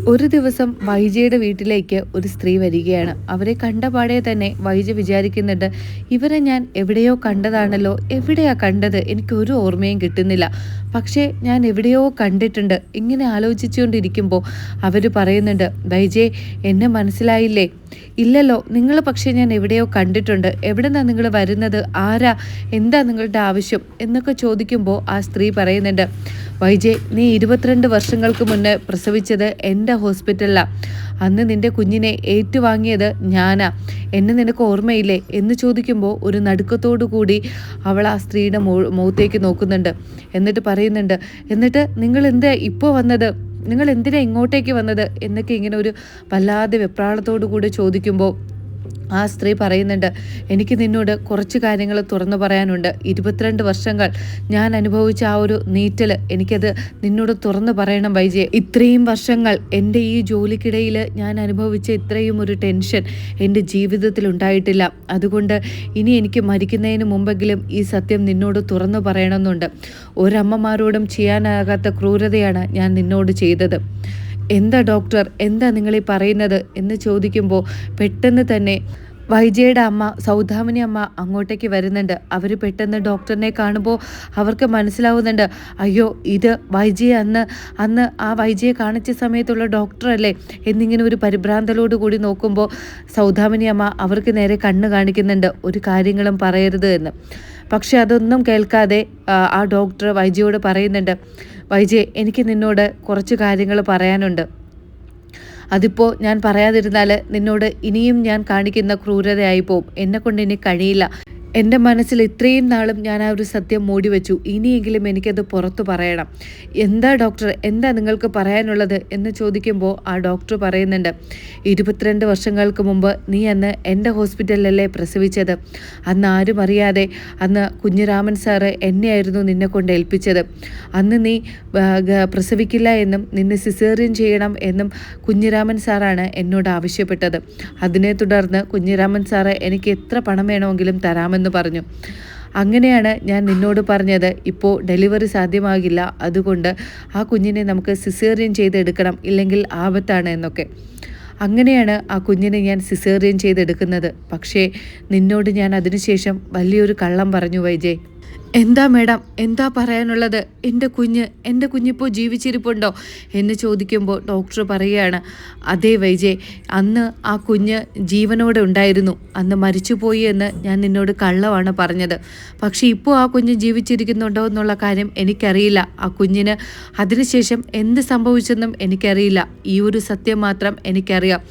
ഒരു ദിവസം വൈജയുടെ വീട്ടിലേക്ക് ഒരു സ്ത്രീ വരികയാണ്. അവരെ കണ്ടപാടെ തന്നെ വൈജ വിചാരിക്കുന്നുണ്ട്, ഇവരെ ഞാൻ എവിടെയോ കണ്ടതാണല്ലോ. എവിടെയാ കണ്ടത്? എനിക്കൊരു ഓർമ്മയും കിട്ടുന്നില്ല. പക്ഷേ ഞാൻ എവിടെയോ കണ്ടിട്ടുണ്ട്. ഇങ്ങനെ ആലോചിച്ചുകൊണ്ടിരിക്കുമ്പോൾ അവർ പറയുന്നുണ്ട്, വൈജയെ എന്നെ മനസ്സിലായില്ലേ? ഇല്ലല്ലോ. നിങ്ങൾ പക്ഷേ ഞാൻ എവിടെയോ കണ്ടിട്ടുണ്ട്. എവിടെ നിന്നാണ് നിങ്ങൾ വരുന്നത്? ആരാ? എന്താ നിങ്ങളുടെ ആവശ്യം എന്നൊക്കെ ചോദിക്കുമ്പോൾ ആ സ്ത്രീ പറയുന്നുണ്ട്, വൈജയ്, നീ 22 വർഷങ്ങൾക്ക് മുന്നേ പ്രസവിച്ചത് എൻ്റെ ഹോസ്പിറ്റലിലാണ്. അന്ന് നിൻ്റെ കുഞ്ഞിനെ ഏറ്റുവാങ്ങിയത് ഞാനാ. എന്നെ നിനക്ക് ഓർമ്മയില്ലേ എന്ന് ചോദിക്കുമ്പോൾ ഒരു നടുക്കത്തോടു കൂടി അവൾ ആ സ്ത്രീയുടെ മുഖത്തേക്ക് നോക്കുന്നുണ്ട്. എന്നിട്ട് പറയുന്നുണ്ട്, എന്നിട്ട് നിങ്ങൾ എന്താ ഇപ്പോൾ വന്നത്? നിങ്ങൾ എന്തിനാ ഇങ്ങോട്ടേക്ക് വന്നത് എന്നൊക്കെ ഇങ്ങനെ ഒരു വല്ലാതെ വെപ്രാളത്തോടു കൂടി ചോദിക്കുമ്പോൾ ആ സ്ത്രീ പറയുന്നുണ്ട്, എനിക്ക് നിന്നോട് കുറച്ച് കാര്യങ്ങൾ തുറന്നു പറയാനുണ്ട്. 22 വർഷങ്ങൾ ഞാൻ അനുഭവിച്ച ആ ഒരു നീറ്റൽ എനിക്കത് നിന്നോട് തുറന്നു പറയണം വൈജയ്. ഇത്രയും വർഷങ്ങൾ എൻ്റെ ഈ ജോലിക്കിടയിൽ ഞാൻ അനുഭവിച്ച ഇത്രയും ഒരു ടെൻഷൻ എൻ്റെ ജീവിതത്തിൽ ഉണ്ടായിട്ടില്ല. അതുകൊണ്ട് ഇനി എനിക്ക് മരിക്കുന്നതിന് മുമ്പെങ്കിലും ഈ സത്യം നിന്നോട് തുറന്നു പറയണമെന്നുണ്ട്. ഒരമ്മമാരോടും ചെയ്യാനാകാത്ത ക്രൂരതയാണ് ഞാൻ നിന്നോട് ചെയ്തത്. എന്താ ഡോക്ടർ, എന്താ നിങ്ങളീ പറയുന്നത് എന്ന് ചോദിക്കുമ്പോൾ പെട്ടെന്ന് തന്നെ വൈജയുടെ അമ്മ സൗദാമിനി അമ്മ അങ്ങോട്ടേക്ക് വരുന്നുണ്ട്. അവർ പെട്ടെന്ന് ഡോക്ടറിനെ കാണുമ്പോൾ അവർക്ക് മനസ്സിലാവുന്നുണ്ട്, അയ്യോ ഇത് വൈജയെ അന്ന് ആ വൈജയെ കാണിച്ച സമയത്തുള്ള ഡോക്ടറല്ലേ എന്നിങ്ങനെ ഒരു പരിഭ്രാന്തലോട് കൂടി നോക്കുമ്പോൾ സൗദാമിനി അമ്മ അവർക്ക് നേരെ കണ്ണ് കാണിക്കുന്നുണ്ട്, ഒരു കാര്യങ്ങളും പറയരുത് എന്ന്. പക്ഷെ അതൊന്നും കേൾക്കാതെ ആ ഡോക്ടർ വൈജയോട് പറയുന്നുണ്ട്, വൈജയ്, എനിക്ക് നിന്നോട് കുറച്ച് കാര്യങ്ങൾ പറയാനുണ്ട്. അതിപ്പോൾ ഞാൻ പറയാതിരുന്നാൽ നിന്നോട് ഇനിയും ഞാൻ കാണിക്കുന്ന ക്രൂരതയായി പോവും. എന്നെക്കൊണ്ട് ഇനി കഴിയില്ല. എൻ്റെ മനസ്സിൽ ഇത്രയും നാളും ഞാൻ ആ ഒരു സത്യം മൂടി വെച്ചു. ഇനിയെങ്കിലും എനിക്കത് പുറത്തു പറയണം. എന്താ ഡോക്ടർ, എന്താ നിങ്ങൾക്ക് പറയാനുള്ളത് എന്ന് ചോദിക്കുമ്പോൾ ആ ഡോക്ടർ പറയുന്നുണ്ട്, 22 വർഷങ്ങൾക്ക് മുമ്പ് നീ അന്ന് എൻ്റെ ഹോസ്പിറ്റലിലല്ലേ പ്രസവിച്ചത്. അന്ന് ആരും അറിയാതെ അന്ന് കുഞ്ഞിരാമൻ സാറ് എന്നെയായിരുന്നു നിന്നെ കൊണ്ട് ഏൽപ്പിച്ചത്. അന്ന് നീ പ്രസവിക്കില്ല എന്നും നിന്നെ സിസേറിയൻ ചെയ്യണം എന്നും കുഞ്ഞിരാമൻ സാറാണ് എന്നോട് ആവശ്യപ്പെട്ടത്. അതിനെ തുടർന്ന് കുഞ്ഞിരാമൻ സാറ് എനിക്ക് എത്ര പണം വേണമെങ്കിലും തരാമെന്ന് പറഞ്ഞു. അങ്ങനെയാണ് ഞാൻ നിന്നോട് പറഞ്ഞത്, ഇപ്പോൾ ഡെലിവറി സാധ്യമാകില്ല, അതുകൊണ്ട് ആ കുഞ്ഞിനെ നമുക്ക് സിസേറിയൻ ചെയ്തെടുക്കണം, ഇല്ലെങ്കിൽ ആപത്താണ് എന്നൊക്കെ. അങ്ങനെയാണ് ആ കുഞ്ഞിനെ ഞാൻ സിസേറിയൻ ചെയ്തെടുക്കുന്നത്. പക്ഷേ നിന്നോട് ഞാൻ അതിനുശേഷം വലിയൊരു കള്ളം പറഞ്ഞു വൈജയ്. എന്താ മേഡം, എന്താ പറയാനുള്ളത്? എൻ്റെ കുഞ്ഞിപ്പോൾ ജീവിച്ചിരിപ്പുണ്ടോ എന്ന് ചോദിക്കുമ്പോൾ ഡോക്ടർ പറയുകയാണ്, അതേ വൈജയ്, അന്ന് ആ കുഞ്ഞ് ജീവനോടെ ഉണ്ടായിരുന്നു. അന്ന് മരിച്ചുപോയി എന്ന് ഞാൻ നിന്നോട് കള്ളമാണ് പറഞ്ഞത്. പക്ഷേ ഇപ്പോൾ ആ കുഞ്ഞ് ജീവിച്ചിരിക്കുന്നുണ്ടോ എന്നുള്ള കാര്യം എനിക്കറിയില്ല. ആ കുഞ്ഞിന് അതിനുശേഷം എന്ത് സംഭവിച്ചെന്നും എനിക്കറിയില്ല. ഈ ഒരു സത്യം മാത്രം എനിക്കറിയാം.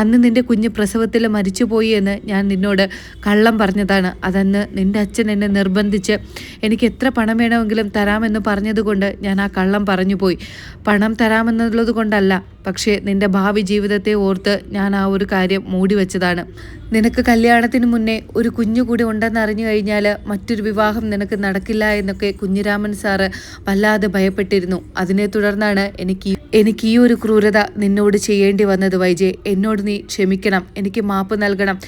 അന്ന് നിൻ്റെ കുഞ്ഞ് പ്രസവത്തിൽ മരിച്ചുപോയി എന്ന് ഞാൻ നിന്നോട് കള്ളം പറഞ്ഞതാണ്. അതന്ന് നിൻ്റെ അച്ഛൻ എന്നെ നിർബന്ധിച്ച് എനിക്ക് എത്ര പണം വേണമെങ്കിലും തരാമെന്ന് പറഞ്ഞതുകൊണ്ട് ഞാൻ ആ കള്ളം പറഞ്ഞു പോയി. പണം തരാമെന്നുള്ളത് കൊണ്ടല്ല, പക്ഷേ നിൻ്റെ ഭാവി ജീവിതത്തെ ഓർത്ത് ഞാൻ ആ ഒരു കാര്യം മൂടി വെച്ചതാണ്. നിനക്ക് കല്യാണത്തിന് മുന്നേ ഒരു കുഞ്ഞു കൂടി ഉണ്ടെന്ന് അറിഞ്ഞു കഴിഞ്ഞാൽ മറ്റൊരു വിവാഹം നിനക്ക് നടക്കില്ല എന്നൊക്കെ കുഞ്ഞിരാമൻ സാറ് വല്ലാതെ ഭയപ്പെട്ടിരുന്നു. അതിനെ തുടർന്നാണ് എനിക്ക് ഈ ഒരു ക്രൂരത നിന്നോട് ചെയ്യേണ്ടി വന്നത് വൈജയ്. എന്നോട് നീ ക്ഷമിക്കണം, എനിക്ക് മാപ്പ് നൽകണം.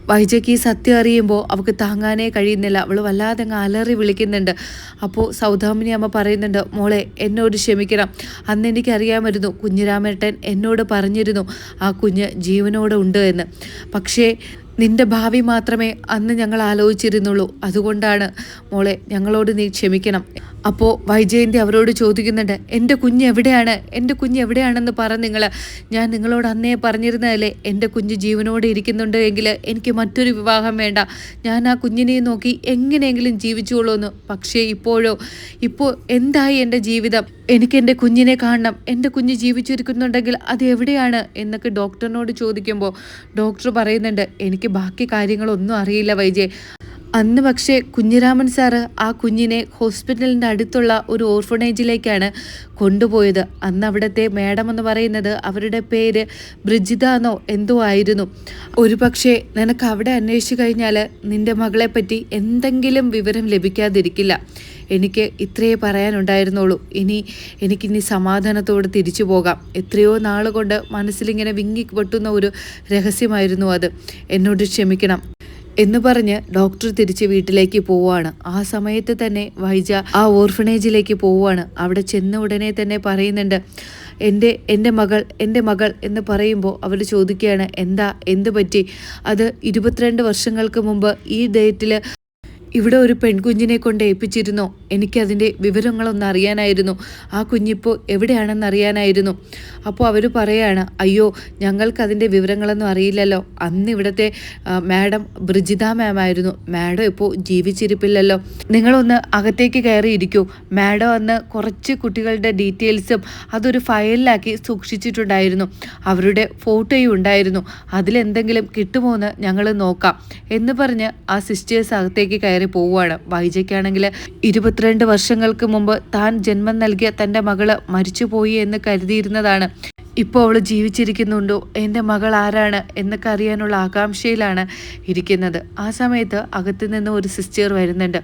വൈജയ്ക്ക് ഈ സത്യം അറിയുമ്പോൾ അവൾക്ക് താങ്ങാനേ കഴിയുന്നില്ല. അവൾ വല്ലാതെ അങ്ങ് അലറി വിളിക്കുന്നുണ്ട്. അപ്പോൾ സൗദാമിനി അമ്മ പറയുന്നുണ്ട്, മോളെ എന്നോട് ക്ഷമിക്കണം. അന്ന് എനിക്കറിയാമായിരുന്നു, കുഞ്ഞിരാമേട്ടൻ എന്നോട് പറഞ്ഞിരുന്നു ആ കുഞ്ഞ് ജീവനോടെ ഉണ്ട് എന്ന്. പക്ഷേ നിൻ്റെ ഭാവി മാത്രമേ അന്ന് ഞങ്ങൾ ആലോചിച്ചിരുന്നുള്ളൂ. അതുകൊണ്ടാണ് മോളെ, ഞങ്ങളോട് നീ ക്ഷമിക്കണം. അപ്പോൾ വൈജയന്തി അവരോട് ചോദിക്കുന്നുണ്ട്, എൻ്റെ കുഞ്ഞ് എവിടെയാണ്? എൻ്റെ കുഞ്ഞ് എവിടെയാണെന്ന് പറ നിങ്ങൾ. ഞാൻ നിങ്ങളോട് അന്നേ പറഞ്ഞിരുന്നതല്ലേ എൻ്റെ കുഞ്ഞ് ജീവനോടെ ഇരിക്കുന്നുണ്ട് എങ്കിൽ എനിക്ക് മറ്റൊരു വിവാഹം വേണ്ട. ഞാൻ ആ കുഞ്ഞിനെ നോക്കി എങ്ങനെയെങ്കിലും ജീവിച്ചോളൂ എന്ന്. പക്ഷേ ഇപ്പോൾ എന്തായി എൻ്റെ ജീവിതം? എനിക്ക് എൻ്റെ കുഞ്ഞിനെ കാണണം. എൻ്റെ കുഞ്ഞ് ജീവിച്ചിരിക്കുന്നുണ്ടെങ്കിൽ അത് എവിടെയാണ് എന്നൊക്കെ ഡോക്ടറിനോട് ചോദിക്കുമ്പോൾ ഡോക്ടർ പറയുന്നുണ്ട്, എനിക്ക് ബാക്കി കാര്യങ്ങളൊന്നും അറിയില്ല വൈജയ്. അന്ന് പക്ഷേ കുഞ്ഞിരാമൻ സാറ് ആ കുഞ്ഞിനെ ഹോസ്പിറ്റലിൻ്റെ അടുത്തുള്ള ഒരു ഓർഫണേജിലേക്കാണ് കൊണ്ടുപോയത്. അന്ന് അവിടുത്തെ മേഡം എന്ന് പറയുന്നത് അവരുടെ പേര് ബ്രിജിത എന്നോ എന്തോ ആയിരുന്നു. ഒരു പക്ഷേ നിനക്ക് അവിടെ അന്വേഷിച്ചു കഴിഞ്ഞാൽ നിൻ്റെ മകളെപ്പറ്റി എന്തെങ്കിലും വിവരം ലഭിക്കാതിരിക്കില്ല. എനിക്ക് ഇത്രയേ പറയാനുണ്ടായിരുന്നുള്ളൂ. എനിക്കിനി സമാധാനത്തോടെ തിരിച്ചു പോകാം. എത്രയോ നാളുകൊണ്ട് മനസ്സിലിങ്ങനെ വിങ്ങി പൊട്ടുന്ന ഒരു രഹസ്യമായിരുന്നു അത്. എന്നോട് ക്ഷമിക്കണം എന്ന് പറഞ്ഞ് ഡോക്ടർ തിരിച്ച് വീട്ടിലേക്ക് പോവുകയാണ്. ആ സമയത്ത് തന്നെ വൈജ ആ ഓർഫണേജിലേക്ക് പോവുകയാണ്. അവിടെ ചെന്ന ഉടനെ തന്നെ പറയുന്നുണ്ട്, എൻ്റെ മകൾ എന്ന് പറയുമ്പോൾ അവർ ചോദിക്കുകയാണ്, എന്ത് പറ്റി? അത് 22 വർഷങ്ങൾക്ക് മുമ്പ് ഈ ഡേറ്റിൽ ഇവിടെ ഒരു പെൺകുഞ്ഞിനെ കൊണ്ട് ഏൽപ്പിച്ചിരുന്നോ? എനിക്കതിൻ്റെ വിവരങ്ങളൊന്നും അറിയാനായിരുന്നു. ആ കുഞ്ഞിപ്പോൾ എവിടെയാണെന്ന് അറിയാനായിരുന്നു. അപ്പോൾ അവർ പറയാണ്, അയ്യോ ഞങ്ങൾക്കതിൻ്റെ വിവരങ്ങളൊന്നും അറിയില്ലല്ലോ. അന്ന് ഇവിടുത്തെ മാഡം ബ്രിജിത മാം ആയിരുന്നു. മാഡം ഇപ്പോൾ ജീവിച്ചിരിപ്പില്ലല്ലോ. നിങ്ങളൊന്ന് അകത്തേക്ക് കയറിയിരിക്കൂ. മാഡം അന്ന് കുറച്ച് കുട്ടികളുടെ ഡീറ്റെയിൽസും അതൊരു ഫയലിലാക്കി സൂക്ഷിച്ചിട്ടുണ്ടായിരുന്നു. അവരുടെ ഫോട്ടോയും ഉണ്ടായിരുന്നു. അതിലെന്തെങ്കിലും കിട്ടുമോ എന്ന് ഞങ്ങൾ നോക്കാം എന്ന് പറഞ്ഞ് ആ സിസ്റ്റേഴ്സ് അകത്തേക്ക് കയറി പോവുകയാണ്. വൈജയ്ക്കാണെങ്കിൽ 22 വർഷങ്ങൾക്ക് മുമ്പ് താൻ ജന്മം നൽകിയ തൻ്റെ മകള് മരിച്ചുപോയി എന്ന് കരുതിയിരുന്നതാണ്. ഇപ്പോൾ അവൾ ജീവിച്ചിരിക്കുന്നുണ്ടോ, എൻ്റെ മകൾ ആരാണ് എന്നൊക്കെ അറിയാനുള്ള ആകാംക്ഷയിലാണ് ഇരിക്കുന്നത്. ആ സമയത്ത് അകത്തു നിന്ന് ഒരു സിസ്റ്റർ വരുന്നുണ്ട്.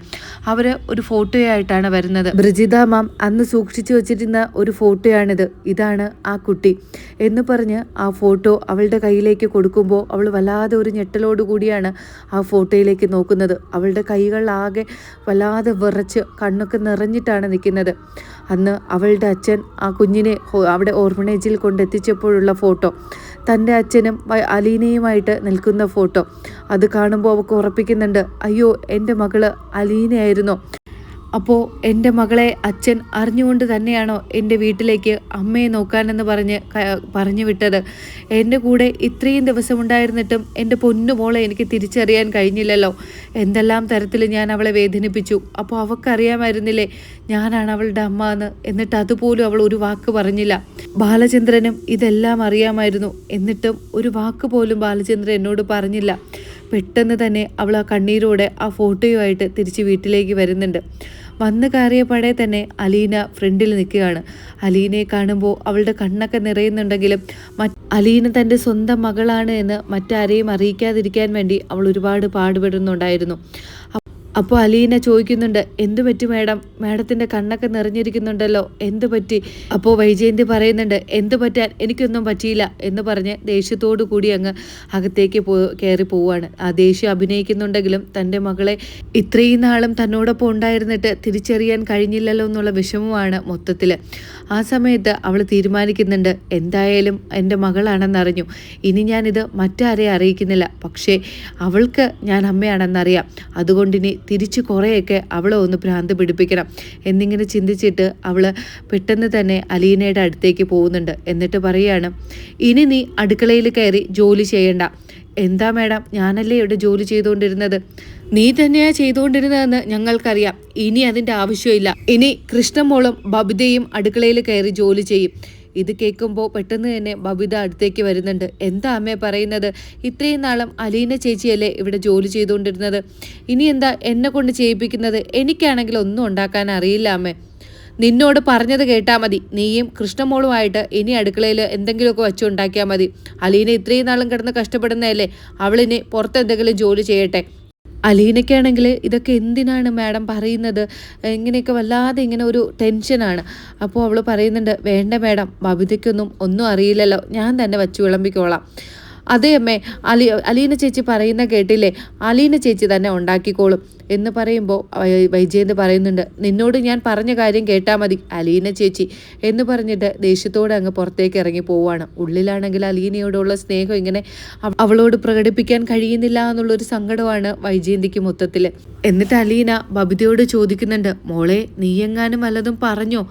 അവർ ഒരു ഫോട്ടോയായിട്ടാണ് വരുന്നത്. ബ്രിജിത മാം അന്ന് സൂക്ഷിച്ചു വച്ചിരുന്ന ഒരു ഫോട്ടോയാണിത്. ഇതാണ് ആ കുട്ടി എന്ന് പറഞ്ഞ് ആ ഫോട്ടോ അവളുടെ കയ്യിലേക്ക് കൊടുക്കുമ്പോൾ അവൾ വല്ലാതെ ഒരു ഞെട്ടലോടുകൂടിയാണ് ആ ഫോട്ടോയിലേക്ക് നോക്കുന്നത്. അവളുടെ കൈകളാകെ വല്ലാതെ വിറച്ച് കണ്ണൊക്കെ നിറഞ്ഞിട്ടാണ് നിൽക്കുന്നത്. അന്ന് അവളുടെ അച്ഛൻ ആ കുഞ്ഞിനെ അവിടെ ഓർഫണേജിൽ കൊണ്ടെത്തിച്ചപ്പോഴുള്ള ഫോട്ടോ, തൻ്റെ അച്ഛനും അലീനയുമായിട്ട് നിൽക്കുന്ന ഫോട്ടോ, അത് കാണുമ്പോൾ അവൾക്ക് ഉറപ്പിക്കുന്നുണ്ട്, അയ്യോ എൻ്റെ മകള് അലീനയായിരുന്നു. അപ്പോൾ എൻ്റെ മകളെ അച്ഛൻ അറിഞ്ഞുകൊണ്ട് തന്നെയാണോ എൻ്റെ വീട്ടിലേക്ക് അമ്മയെ നോക്കാനെന്ന് പറഞ്ഞു വിട്ടത്? എൻ്റെ കൂടെ ഇത്രയും ദിവസം ഉണ്ടായിരുന്നിട്ടും എൻ്റെ പൊന്നുമോളെ എനിക്ക് തിരിച്ചറിയാൻ കഴിഞ്ഞില്ലല്ലോ. എന്തെല്ലാം തരത്തിൽ ഞാൻ അവളെ വേദനിപ്പിച്ചു. അപ്പോൾ അവൾക്കറിയാമായിരുന്നില്ലേ ഞാനാണ് അവളുടെ അമ്മ എന്ന്. എന്നിട്ട് അതുപോലും അവൾ ഒരു വാക്ക് പറഞ്ഞില്ല. ബാലചന്ദ്രനും ഇതെല്ലാം അറിയാമായിരുന്നു. എന്നിട്ടും ഒരു വാക്ക് പോലും ബാലചന്ദ്രൻ എന്നോട് പറഞ്ഞില്ല. പെട്ടെന്ന് തന്നെ അവൾ ആ കണ്ണീരോടെ ആ ഫോട്ടോയുമായിട്ട് തിരിച്ച് വീട്ടിലേക്ക് വരുന്നുണ്ട്. വന്ന് കയറിയപ്പോഴേ തന്നെ അലീന ഫ്രണ്ടിൽ നിൽക്കുകയാണ്. അലീനയെ കാണുമ്പോൾ അവളുടെ കണ്ണൊക്കെ നിറയുന്നുണ്ടെങ്കിലും അലീന തൻ്റെ സ്വന്തം മകളാണ് എന്ന് മറ്റാരെയും അറിയിക്കാതിരിക്കാൻ വേണ്ടി അവൾ ഒരുപാട് പാടുപെടുന്നുണ്ടായിരുന്നു. അപ്പോൾ അലീന ചോദിക്കുന്നുണ്ട്, എന്തു പറ്റി മാഡം? മാഡത്തിൻ്റെ കണ്ണൊക്കെ നിറഞ്ഞിരിക്കുന്നുണ്ടല്ലോ, എന്തു പറ്റി? അപ്പോൾ വൈജയന്തി പറയുന്നുണ്ട്, എന്തു പറ്റാൻ, എനിക്കൊന്നും പറ്റിയില്ല എന്ന് പറഞ്ഞ് ദേഷ്യത്തോടു കൂടി അങ്ങ് അകത്തേക്ക് കയറി പോവുകയാണ്. ആ ദേഷ്യം അഭിനയിക്കുന്നുണ്ടെങ്കിലും തൻ്റെ മകളെ ഇത്രയും നാളും തന്നോടൊപ്പം ഉണ്ടായിരുന്നിട്ട് തിരിച്ചറിയാൻ കഴിഞ്ഞില്ലല്ലോ എന്നുള്ള വിഷമമാണ് മൊത്തത്തിൽ. ആ സമയത്ത് അവൾ തീരുമാനിക്കുന്നുണ്ട്, എന്തായാലും എൻ്റെ മകളാണെന്നറിഞ്ഞു, ഇനി ഞാനിത് മറ്റാരെയും അറിയിക്കുന്നില്ല. പക്ഷേ അവൾക്ക് ഞാൻ അമ്മയാണെന്നറിയാം. അതുകൊണ്ടിനി തിരിച്ച് കുറേയൊക്കെ അവളെ ഒന്ന് ഭ്രാന്ത് പിടിപ്പിക്കണം എന്നിങ്ങനെ ചിന്തിച്ചിട്ട് അവൾ പെട്ടെന്ന് തന്നെ അലീനയുടെ അടുത്തേക്ക് പോകുന്നുണ്ട്. എന്നിട്ട് പറയാണ്, ഇനി നീ അടുക്കളയിൽ കയറി ജോലി ചെയ്യണ്ട. എന്താ മാഡം, ഞാനല്ലേ ഇവിടെ ജോലി ചെയ്തുകൊണ്ടിരുന്നത്? നീ തന്നെയാ ചെയ്തുകൊണ്ടിരുന്നതെന്ന് ഞങ്ങൾക്കറിയാം. ഇനി അതിൻ്റെ ആവശ്യമില്ല. ഇനി കൃഷ്ണമോളും ബബിതയും അടുക്കളയിൽ കയറി ജോലി ചെയ്യും. ഇത് കേൾക്കുമ്പോൾ പെട്ടെന്ന് തന്നെ ബബിത അടുത്തേക്ക് വരുന്നുണ്ട്. എന്താ അമ്മേ പറയുന്നത്? ഇത്രയും നാളും അലീന ചേച്ചിയല്ലേ ഇവിടെ ജോലി ചെയ്തുകൊണ്ടിരുന്നത്? ഇനി എന്താ എന്നെ കൊണ്ട് ചെയ്യിപ്പിക്കുന്നത്? എനിക്കാണെങ്കിൽ ഒന്നും ഉണ്ടാക്കാൻ അറിയില്ല അമ്മേ. നിന്നോട് പറഞ്ഞത് കേട്ടാൽ മതി. നീയും കൃഷ്ണമോളുമായിട്ട് ഇനി അടുക്കളയിൽ എന്തെങ്കിലുമൊക്കെ വെച്ചുണ്ടാക്കിയാൽ മതി. അലീന ഇത്രയും നാളും കിടന്ന് കഷ്ടപ്പെടുന്നതല്ലേ, അവളിനി പുറത്തെന്തെങ്കിലും ജോലി ചെയ്യട്ടെ. അലീനയ്ക്കാണെങ്കിൽ ഇതൊക്കെ എന്തിനാണ് മാഡം പറയുന്നത്? ഇങ്ങനെയൊക്കെ വല്ലാതെ ഇങ്ങനെ ഒരു ടെൻഷനാണ്. അപ്പോൾ അവൾ പറയുന്നുണ്ട്, വേണ്ട മാഡം, ബബിതയ്ക്കൊന്നും ഒന്നും അറിയില്ലല്ലോ, ഞാൻ തന്നെ വച്ചു വിളമ്പിക്കോളാം. അതേ അമ്മേ, അലീന ചേച്ചി പറയുന്ന കേട്ടില്ലേ, അലീന ചേച്ചി തന്നെ ഉണ്ടാക്കിക്കോളും എന്ന് പറയുമ്പോൾ വൈജയന്ത് പറയുന്നുണ്ട്, നിന്നോട് ഞാൻ പറഞ്ഞ കാര്യം കേട്ടാൽ മതി അലീന ചേച്ചി എന്ന് പറഞ്ഞിട്ട് ദേഷ്യത്തോടെ അങ്ങ് പുറത്തേക്ക് ഇറങ്ങി പോവുകയാണ്. ഉള്ളിലാണെങ്കിൽ അലീനയോടുള്ള സ്നേഹം ഇങ്ങനെ അവളോട് പ്രകടിപ്പിക്കാൻ കഴിയുന്നില്ല എന്നുള്ളൊരു സങ്കടമാണ് വൈജയന്തിക്ക് മൊത്തത്തിൽ. എന്നിട്ട് അലീന ബബിതയോട് ചോദിക്കുന്നുണ്ട്, മോളെ നീ എങ്ങാനും വല്ലതും പറഞ്ഞോ?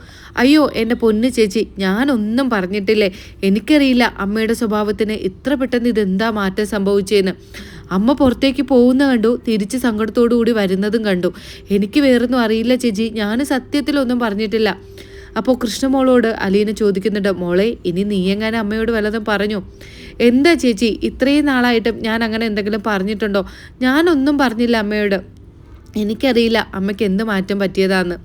അയ്യോ എൻ്റെ പൊന്നു ചേച്ചി, ഞാനൊന്നും പറഞ്ഞിട്ടില്ലേ. എനിക്കറിയില്ല അമ്മയുടെ സ്വഭാവത്തിന് ഇത്ര പെട്ടെന്ന് ഇതെന്താ മാറ്റം സംഭവിച്ചതെന്ന്. അമ്മ പുറത്തേക്ക് പോകുന്ന കണ്ടു, തിരിച്ച് സങ്കടത്തോടു കൂടി വരുന്നതും കണ്ടു. എനിക്ക് വേറൊന്നും അറിയില്ല ചേച്ചി, ഞാൻ സത്യത്തിലൊന്നും പറഞ്ഞിട്ടില്ല. അപ്പോൾ കൃഷ്ണമോളോട് അലീന ചോദിക്കുന്നുണ്ട്, മോളെ ഇനി നീ എങ്ങനെ അമ്മയോട് വല്ലതും പറഞ്ഞു? എന്താ ചേച്ചി, ഇത്രയും നാളായിട്ടും ഞാൻ അങ്ങനെ എന്തെങ്കിലും പറഞ്ഞിട്ടുണ്ടോ? ഞാനൊന്നും പറഞ്ഞില്ല അമ്മയോട്. എനിക്കറിയില്ല അമ്മയ്ക്ക് എന്ത് മാറ്റം പറ്റിയതാന്ന്.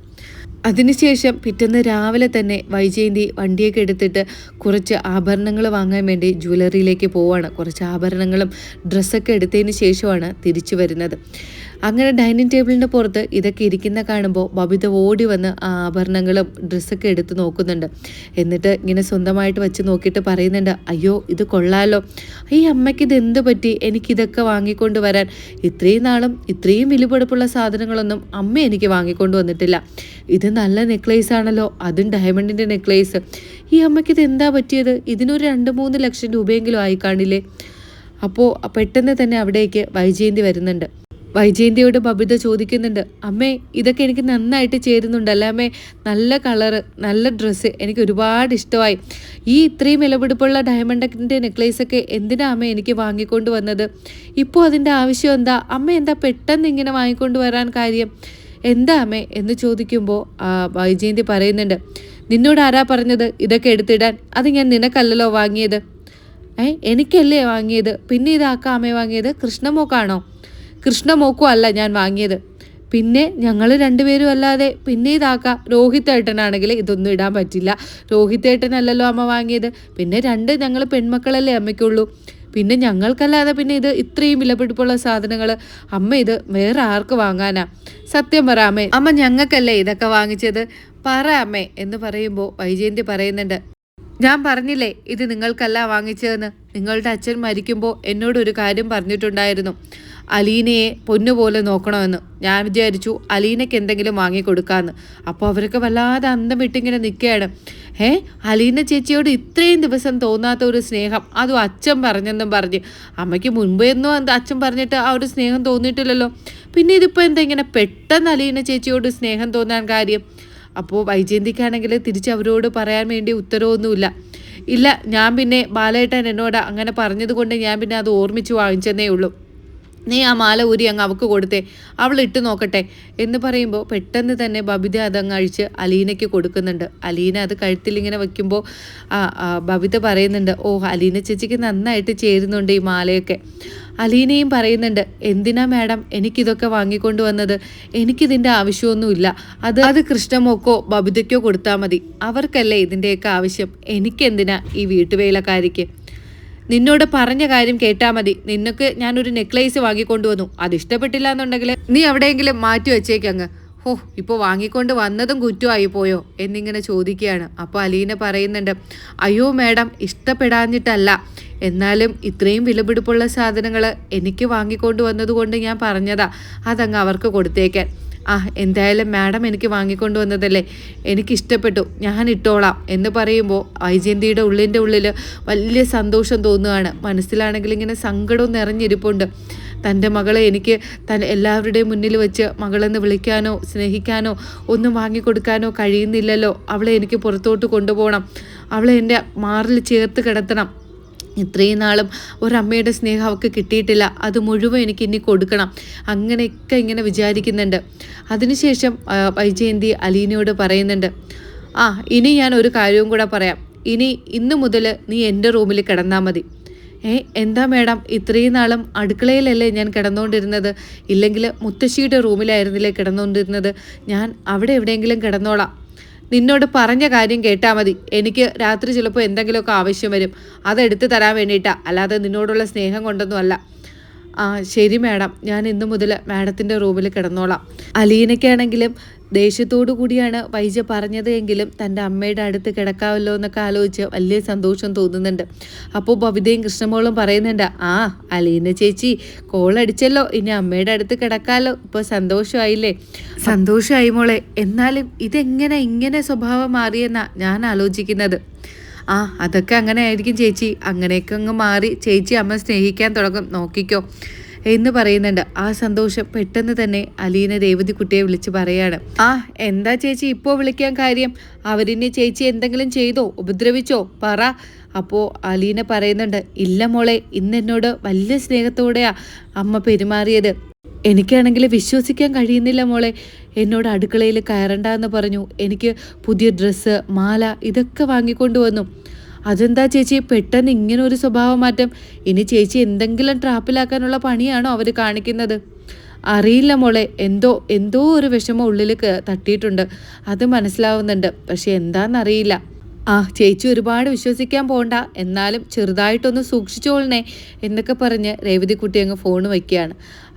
അതിനുശേഷം പിറ്റേന്ന് രാവിലെ തന്നെ വൈജയന്തി വണ്ടിയൊക്കെ എടുത്തിട്ട് കുറച്ച് ആഭരണങ്ങൾ വാങ്ങാൻ വേണ്ടി ജ്വല്ലറിയിലേക്ക് പോവാണ്. കുറച്ച് ആഭരണങ്ങളും ഡ്രസ്സൊക്കെ എടുത്തതിന് ശേഷമാണ് തിരിച്ചു വരുന്നത്. അങ്ങനെ ഡൈനിങ് ടേബിളിൻ്റെ പുറത്ത് ഇതൊക്കെ ഇരിക്കുന്ന കാണുമ്പോൾ ബബിത ഓടി വന്ന് ആ ആഭരണങ്ങളും ഡ്രസ്സൊക്കെ എടുത്ത് നോക്കുന്നുണ്ട്. എന്നിട്ട് ഇങ്ങനെ സ്വന്തമായിട്ട് വെച്ച് നോക്കിയിട്ട് പറയുന്നുണ്ട്, അയ്യോ ഇത് കൊള്ളാലോ, ഈ അമ്മയ്ക്ക് ഇത് എന്ത് പറ്റി, എനിക്കിതൊക്കെ വാങ്ങിക്കൊണ്ട് വരാൻ. ഇത്രയും നാളും ഇത്രയും വിലപിടിപ്പുള്ള സാധനങ്ങളൊന്നും അമ്മ എനിക്ക് വാങ്ങിക്കൊണ്ട് വന്നിട്ടില്ല. ഇത് നല്ല നെക്ലേസ് ആണല്ലോ, അതും ഡയമണ്ടിൻ്റെ നെക്ലേസ്. ഈ അമ്മയ്ക്ക് ഇത് എന്താ പറ്റിയത്? ഇതിനൊരു 2-3 ലക്ഷം രൂപയെങ്കിലും ആയി കാണില്ലേ? അപ്പോൾ പെട്ടെന്ന് തന്നെ അവിടേക്ക് വൈജയന്തി വരുന്നുണ്ട്. വൈജയന്തിയോട് ബബിത ചോദിക്കുന്നുണ്ട്, അമ്മേ ഇതൊക്കെ എനിക്ക് നന്നായിട്ട് ചേരുന്നുണ്ടല്ലേ അമ്മേ, നല്ല കളറ്, നല്ല ഡ്രസ്സ്, എനിക്ക് ഒരുപാട് ഇഷ്ടമായി. ഈ ഇത്രയും വിലപിടിപ്പുള്ള ഡയമണ്ടിൻ്റെ നെക്ലേസൊക്കെ എന്തിനാ അമ്മ എനിക്ക് വാങ്ങിക്കൊണ്ട് വന്നത്? ഇപ്പോൾ അതിൻ്റെ ആവശ്യം എന്താ? അമ്മ എന്താ പെട്ടെന്ന് ഇങ്ങനെ വാങ്ങിക്കൊണ്ട് വരാൻ കാര്യം എന്താ അമ്മേ എന്ന് ചോദിക്കുമ്പോൾ വൈജയന്തി പറയുന്നുണ്ട്, നിന്നോട് ആരാ പറഞ്ഞത് ഇതൊക്കെ എടുത്തിടാൻ? അത് ഞാൻ നിനക്കല്ലല്ലോ വാങ്ങിയത്. എനിക്കല്ലേ വാങ്ങിയത്, പിന്നെ ഇതാക്കാ അമ്മ വാങ്ങിയത്? കൃഷ്ണമോക്കാണോ? കൃഷ്ണമോക്കും അല്ല ഞാൻ വാങ്ങിയത്, പിന്നെ ഞങ്ങൾ രണ്ടുപേരും അല്ലാതെ പിന്നെ ഇതാക്കാം. രോഹിത്തേട്ടനാണെങ്കിൽ ഇതൊന്നും ഇടാൻ പറ്റില്ല, രോഹിത്തേട്ടനല്ലല്ലോ അമ്മ വാങ്ങിയത്. പിന്നെ ഞങ്ങൾ പെൺമക്കളല്ലേ അമ്മയ്ക്കുള്ളൂ, പിന്നെ ഞങ്ങൾക്കല്ലാതെ പിന്നെ ഇത് ഇത്രയും വിലപിടിപ്പുള്ള സാധനങ്ങൾ അമ്മ ഇത് വേറെ ആർക്ക് വാങ്ങാനാ? സത്യം പറ അമ്മേ, അമ്മ ഞങ്ങൾക്കല്ലേ ഇതൊക്കെ വാങ്ങിച്ചത്, പറ അമ്മേ എന്ന് പറയുമ്പോൾ വൈജയന്തി പറയുന്നുണ്ട്, ഞാൻ പറഞ്ഞില്ലേ ഇത് നിങ്ങൾക്കല്ല വാങ്ങിച്ചതെന്ന്. നിങ്ങളുടെ അച്ഛൻ മരിക്കുമ്പോൾ എന്നോടൊരു കാര്യം പറഞ്ഞിട്ടുണ്ടായിരുന്നു, അലീനയെ പൊന്നുപോലെ നോക്കണമെന്ന്. ഞാൻ വിചാരിച്ചു അലീനയ്ക്ക് എന്തെങ്കിലും വാങ്ങിക്കൊടുക്കാമെന്ന്. അപ്പോൾ അവരൊക്കെ വല്ലാതെ അന്തം വിട്ടിങ്ങനെ നിൽക്കുകയാണ്. അലീന ചേച്ചിയോട് ഇത്രയും ദിവസം തോന്നാത്ത ഒരു സ്നേഹം, അതും അച്ഛൻ പറഞ്ഞെന്നും പറഞ്ഞ്. അമ്മയ്ക്ക് മുൻപേ ഒന്നും അച്ഛൻ പറഞ്ഞിട്ട് ആ ഒരു സ്നേഹം തോന്നിയിട്ടില്ലല്ലോ, പിന്നെ ഇതിപ്പോൾ എന്താ ഇങ്ങനെ പെട്ടെന്ന് അലീന ചേച്ചിയോട് സ്നേഹം തോന്നാൻ കാര്യം? അപ്പോൾ വൈജയന്തിക്കാണെങ്കിൽ തിരിച്ച് അവരോട് പറയാൻ വേണ്ടി ഉത്തരവൊന്നുമില്ല. ഇല്ല, ഞാൻ പിന്നെ ബാലേട്ടൻ എന്നോട് അങ്ങനെ പറഞ്ഞത് കൊണ്ട് ഞാൻ പിന്നെ അത് ഓർമ്മിച്ച് വാങ്ങിച്ചെന്നേ ഉള്ളൂ. നീ ആ മാല ഊരി അങ്ങ് അവൾക്ക് കൊടുത്തേ, അവൾ ഇട്ട് നോക്കട്ടെ എന്ന് പറയുമ്പോൾ പെട്ടെന്ന് തന്നെ ബബിത അതങ്ങ് അഴിച്ച് അലീനയ്ക്ക് കൊടുക്കുന്നുണ്ട്. അലീന അത് കഴുത്തിലിങ്ങനെ വയ്ക്കുമ്പോൾ ബബിത പറയുന്നുണ്ട്, ഓ അലീന ചേച്ചിക്ക് നന്നായിട്ട് ചേരുന്നുണ്ട് ഈ മാലയൊക്കെ. അലീനയും പറയുന്നുണ്ട്, എന്തിനാ മാഡം എനിക്കിതൊക്കെ വാങ്ങിക്കൊണ്ട് വന്നത്? എനിക്കിതിൻ്റെ ആവശ്യമൊന്നുമില്ല, അത് കൃഷ്ണമോക്കോ ബബിതയ്ക്കോ കൊടുത്താൽ മതി, അവർക്കല്ലേ ഇതിൻ്റെയൊക്കെ ആവശ്യം, എനിക്കെന്തിനാ ഈ വീട്ടുവേലക്കാരിക്ക്? നിന്നോട് പറഞ്ഞ കാര്യം കേട്ടാൽ മതി. നിനക്ക് ഞാനൊരു നെക്ലേസ് വാങ്ങിക്കൊണ്ടുവന്നു, അത് ഇഷ്ടപ്പെട്ടില്ല എന്നുണ്ടെങ്കിൽ നീ എവിടെയെങ്കിലും മാറ്റി വെച്ചേക്കങ്ങ്. ഇപ്പോൾ വാങ്ങിക്കൊണ്ട് വന്നതും കുറ്റമായി പോയോ എന്നിങ്ങനെ ചോദിക്കുകയാണ്. അപ്പോൾ അലീന പറയുന്നുണ്ട്, അയ്യോ മാഡം ഇഷ്ടപ്പെടാഞ്ഞിട്ടല്ല, എന്നാലും ഇത്രയും വിലപിടിപ്പുള്ള സാധനങ്ങൾ എനിക്ക് വാങ്ങിക്കൊണ്ട് വന്നതുകൊണ്ട് ഞാൻ പറഞ്ഞതാ അതങ്ങ് അവർക്ക് കൊടുത്തേക്കാൻ. എന്തായാലും മാഡം എനിക്ക് വാങ്ങിക്കൊണ്ട് വന്നതല്ലേ, എനിക്കിഷ്ടപ്പെട്ടു, ഞാൻ ഇട്ടോളാം എന്ന് പറയുമ്പോൾ വൈജയന്തിയുടെ ഉള്ളിൽ വലിയ സന്തോഷം തോന്നുകയാണ്. മനസ്സിലാണെങ്കിൽ ഇങ്ങനെ സങ്കടവും നിറഞ്ഞിരിപ്പുണ്ട്. തൻ്റെ മകളെ എനിക്ക് എല്ലാവരുടെയും മുന്നിൽ വെച്ച് മകളെന്ന് വിളിക്കാനോ സ്നേഹിക്കാനോ ഒന്നും വാങ്ങിക്കൊടുക്കാനോ കഴിയുന്നില്ലല്ലോ. അവളെ എനിക്ക് പുറത്തോട്ട് കൊണ്ടുപോകണം, അവളെ എൻ്റെ മാറിൽ ചേർത്ത് കിടത്തണം. ഇത്രയും നാളും ഒരമ്മയുടെ സ്നേഹം അവൾക്ക് കിട്ടിയിട്ടില്ല, അത് മുഴുവൻ എനിക്ക് ഇനി കൊടുക്കണം, അങ്ങനെയൊക്കെ ഇങ്ങനെ വിചാരിക്കുന്നുണ്ട്. അതിനുശേഷം വൈജയന്തി അലീനയോട് പറയുന്നുണ്ട്, ഇനി ഞാൻ ഒരു കാര്യവും കൂടെ പറയാം, ഇന്ന് മുതൽ നീ എൻ്റെ റൂമിൽ കിടന്നാൽ മതി. എന്താ മാഡം, ഇത്രയും നാളും അടുക്കളയിലല്ലേ ഞാൻ കിടന്നുകൊണ്ടിരുന്നത്, ഇല്ലെങ്കിൽ മുത്തശ്ശിയുടെ റൂമിലായിരുന്നില്ലേ കിടന്നുകൊണ്ടിരുന്നത്? ഞാൻ അവിടെ എവിടെയെങ്കിലും കിടന്നോളാം, നിന്നോട് പറഞ്ഞ കാര്യം കേട്ടാൽ മതി. എനിക്ക് രാത്രി ചിലപ്പോൾ എന്തെങ്കിലുമൊക്കെ ആവശ്യം വരും, അതെടുത്ത് തരാൻ വേണ്ടിയിട്ടാണ്, അല്ലാതെ നിന്നോടുള്ള സ്നേഹം കൊണ്ടൊന്നും അല്ല. ശരി മാഡം, ഞാൻ ഇന്നു മുതൽ മാഡത്തിൻ്റെ റൂമിൽ കിടന്നോളാം. അലീനയ്ക്കാണെങ്കിലും ദേഷ്യത്തോടു കൂടിയാണ് വൈജ പറഞ്ഞത് എങ്കിലും തൻ്റെ അമ്മയുടെ അടുത്ത് കിടക്കാമല്ലോ എന്നൊക്കെ ആലോചിച്ച് വലിയ സന്തോഷം തോന്നുന്നുണ്ട്. അപ്പോൾ ബബിതയും കൃഷ്ണമോളും പറയുന്നുണ്ട്, അലീന ചേച്ചി കോളടിച്ചല്ലോ, ഇനി അമ്മയുടെ അടുത്ത് കിടക്കാമല്ലോ, ഇപ്പോൾ സന്തോഷമായില്ലേ? സന്തോഷമായി മോളെ, എന്നാലും ഇതെങ്ങനെ ഇങ്ങനെ സ്വഭാവം മാറിയെന്നാ ഞാൻ ആലോചിക്കുന്നത്. അതൊക്കെ അങ്ങനെ ആയിരിക്കും ചേച്ചി, അങ്ങനെയൊക്കെ അങ്ങ് മാറി ചേച്ചി അമ്മ സ്നേഹിക്കാൻ തുടങ്ങും, നോക്കിക്കോ എന്ന് പറയുന്നുണ്ട്. ആ സന്തോഷം പെട്ടെന്ന് തന്നെ അലീന രേവതി കുട്ടിയെ വിളിച്ച് പറയാണ്, എന്താ ചേച്ചി ഇപ്പോൾ വിളിക്കാൻ കാര്യം? അവരിനി ചേച്ചി എന്തെങ്കിലും ചെയ്തോ, ഉപദ്രവിച്ചോ, പറ. അപ്പോൾ അലീന പറയുന്നുണ്ട്, ഇല്ല മോളെ, ഇന്ന് എന്നോട് വലിയ സ്നേഹത്തോടെയാ അമ്മ പെരുമാറിയത്, എനിക്കാണെങ്കിൽ വിശ്വസിക്കാൻ കഴിയുന്നില്ല മോളെ. എന്നോട് അടുക്കളയിൽ കയറണ്ടെന്ന് പറഞ്ഞു, എനിക്ക് പുതിയ ഡ്രസ്സ്, മാല ഇതൊക്കെ വാങ്ങിക്കൊണ്ട് വന്നു. അതെന്താ ചേച്ചി പെട്ടെന്ന് ഇങ്ങനെ ഒരു സ്വഭാവ മാറ്റം? ഇനി ചേച്ചി എന്തെങ്കിലും ട്രാപ്പിലാക്കാനുള്ള പണിയാണോ അവർ കാണിക്കുന്നത്? അറിയില്ല മോളെ, എന്തോ ഒരു വിഷമം ഉള്ളിൽ തട്ടിയിട്ടുണ്ട്, അത് മനസ്സിലാവുന്നുണ്ട്, പക്ഷെ എന്താണെന്നറിയില്ല. ചേച്ചി ഒരുപാട് വിശ്വസിക്കാൻ പോണ്ട, എന്നാലും ചെറുതായിട്ടൊന്ന് സൂക്ഷിച്ചോളണേ എന്നൊക്കെ പറഞ്ഞ് രേവതിക്കുട്ടി അങ്ങ് ഫോൺ വയ്ക്കുകയാണ്.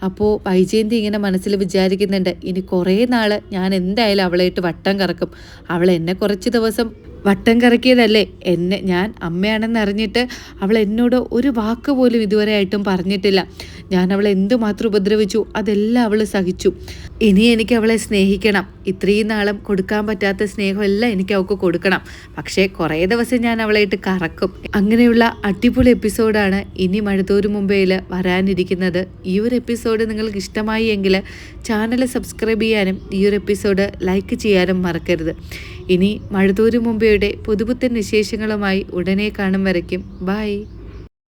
അപ്പോൾ വൈജയന്തി ഇങ്ങനെ മനസ്സിൽ വിചാരിക്കുന്നുണ്ട്, ഇനി കുറേ നാൾ ഞാൻ എന്തായാലും അവളായിട്ട് വട്ടം കറക്കും. അവൾ എന്നെ കുറച്ച് ദിവസം വട്ടം കറക്കിയതല്ലേ, ഞാൻ അമ്മയാണെന്ന് അറിഞ്ഞിട്ട് അവൾ എന്നോട് ഒരു വാക്ക് പോലും ഇതുവരെ ആയിട്ടും പറഞ്ഞിട്ടില്ല. ഞാൻ അവളെ എന്തുമാത്രം ഉപദ്രവിച്ചു അതെല്ലാം അവൾ സഹിച്ചു. ഇനി എനിക്ക് അവളെ സ്നേഹിക്കണം. ഇത്രയും നാളും കൊടുക്കാൻ പറ്റാത്ത സ്നേഹമെല്ലാം എനിക്ക് അവൾക്ക് കൊടുക്കണം. പക്ഷേ കുറേ ദിവസം ഞാൻ അവളായിട്ട് കറക്കും. അങ്ങനെയുള്ള അടിപൊളി എപ്പിസോഡാണ് ഇനി മഴതോരു മുംബൈയിൽ വരാനിരിക്കുന്നത്. ഈ ഒരു എപ്പിസോഡ് നിങ്ങൾക്ക് ഇഷ്ടമായി എങ്കിൽ ചാനൽ സബ്സ്ക്രൈബ് ചെയ്യാനും ഈ ഒരു എപ്പിസോഡ് ലൈക്ക് ചെയ്യാനും മറക്കരുത്. ഇനി മഴതോരു മുംബൈയുടെ പുതുപുത്തൻ വിശേഷങ്ങളുമായി ഉടനെ കാണും വരയ്ക്കും. ബൈ.